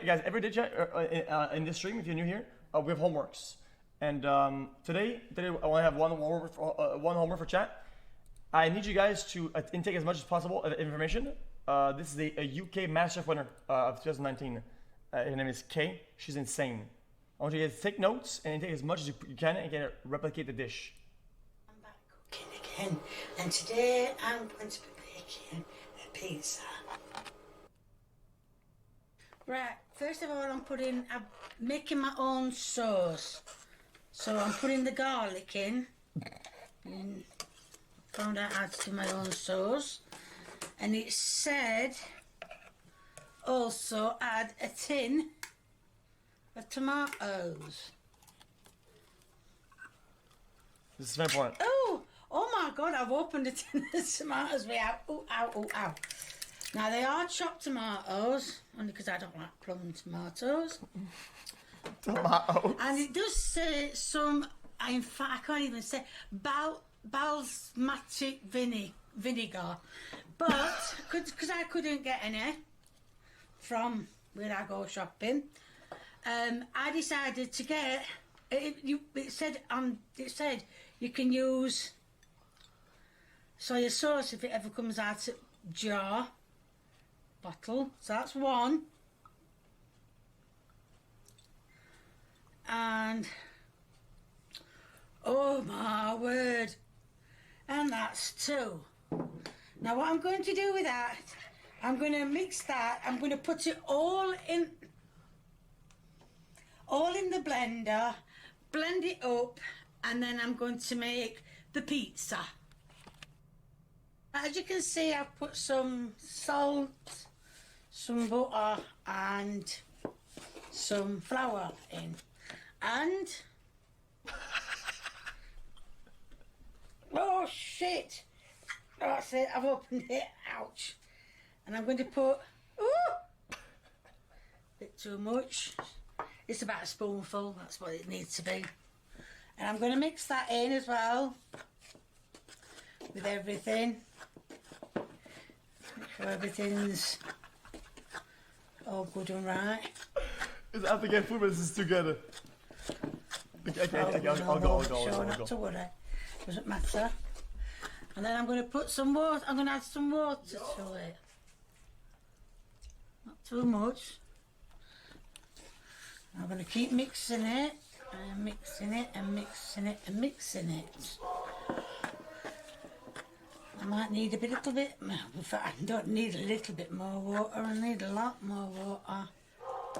guys, every day chat in this stream, if you're new here, we have homeworks. And today I want to have one homework for chat. I need you guys to intake as much as possible of information. This is a UK MasterChef winner of 2019. Her name is Kay. She's insane. I want you guys to take notes and intake as much as you can and get replicate the dish. I'm back cooking again, and today I'm going to be making a pizza. Right, first of all I'm making my own sauce. So I'm putting the garlic in. And found out how to do my own sauce. And it said also add a tin of tomatoes. This is very important. Oh my God, I've opened a tin of tomatoes without, ow. Now they are chopped tomatoes, only because I don't like plum tomatoes. Tomatoes. And it does say some, in fact I can't even say, balsamic vinegar. But, because I couldn't get any from where I go shopping, I decided to get, it said you can use soy sauce if it ever comes out of jar, bottle, so that's one. And, oh my word, and that's two. Now what I'm going to do with that, I'm going to mix that, I'm going to put it all in the blender, blend it up, and then I'm going to make the pizza. As you can see, I've put some salt, some butter and some flour in. And oh shit, that's it, I've opened it, ouch. And I'm going to put, bit too much, it's about a spoonful, that's what it needs to be. And I'm going to mix that in as well with everything, make sure everything's all good and right. It's out to get food, but this is together. I'll go. Not to worry, doesn't matter. And then I'm going to put some water, I'm going to add some water to it. Not too much. I'm going to keep mixing it, and mixing it, and mixing it, and mixing it. I might need a little bit, in fact I don't need a little bit more water, I need a lot more water.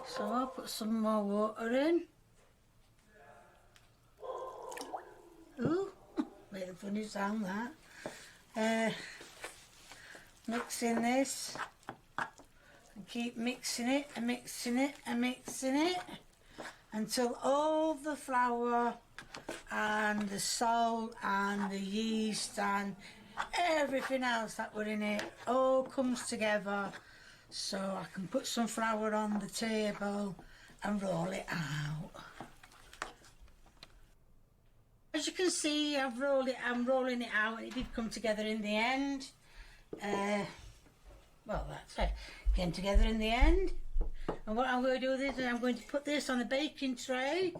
So I'll put some more water in. Ooh, made a funny sound that. Mixing this, and keep mixing it, and mixing it, and mixing it, until all the flour, and the salt, and the yeast, and everything else that were in it all comes together, so I can put some flour on the table and roll it out. As you can see, I'm rolling it out, and it did come together in the end. Well, that's it, came together in the end. And what I'm going to do with this is I'm going to put this on a baking tray,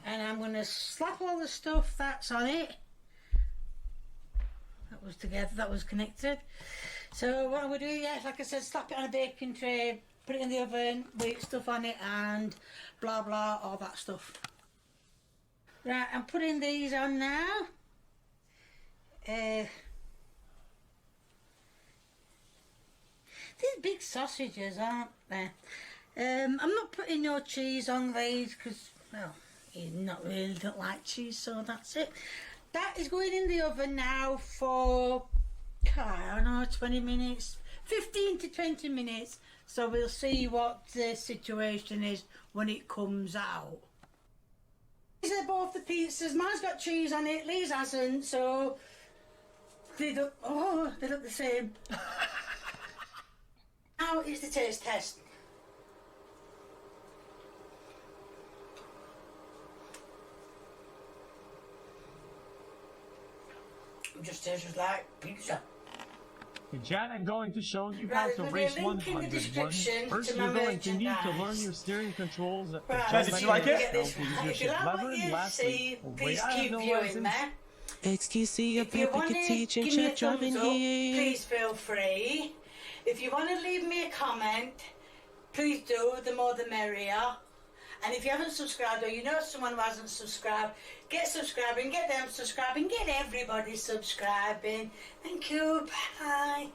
and I'm going to slap all the stuff that's on it. That was together, that was connected. So what I'm going to do, yeah, like I said, slap it on a baking tray, put it in the oven with stuff on it, and blah blah, all that stuff. Right, I'm putting these on now. These big sausages, aren't they? I'm not putting no cheese on these because, well, you don't like cheese, so that's it. That is going in the oven now for, I don't know, 20 minutes, 15 to 20 minutes. So we'll see what the situation is when it comes out. These are both the pizzas. Mine's got cheese on it, Lee's hasn't, so they look the same. Now is the taste test. It just tastes like pizza. Jan, I'm going to show you how Right, to there'll be a race link in the 101. description First, to my you're going to need to merchandise. learn your steering controls. Right, Jan, did you like it? get this right. If you like what you see, please keep viewing me. xQc, a If you want perfect to teaching give me a check driving thumbs up, here. please feel free. If you want to leave me a comment, please do. The more the merrier. And if you haven't subscribed or you know someone who hasn't subscribed, get subscribing, get them subscribing, get everybody subscribing. Thank you. Bye.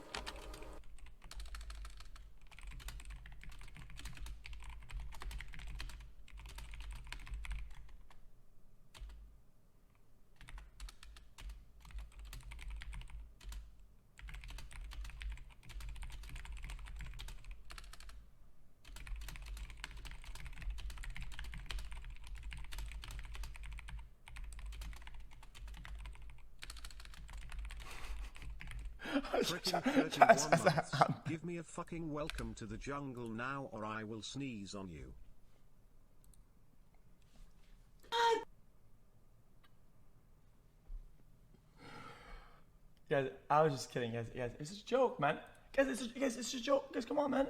Freaking 31 months. Give me a fucking welcome to the jungle now or I will sneeze on you. Guys, I was just kidding, guys. Guys, it's just a joke, man. Guys, it's just a joke. Guys, come on, man.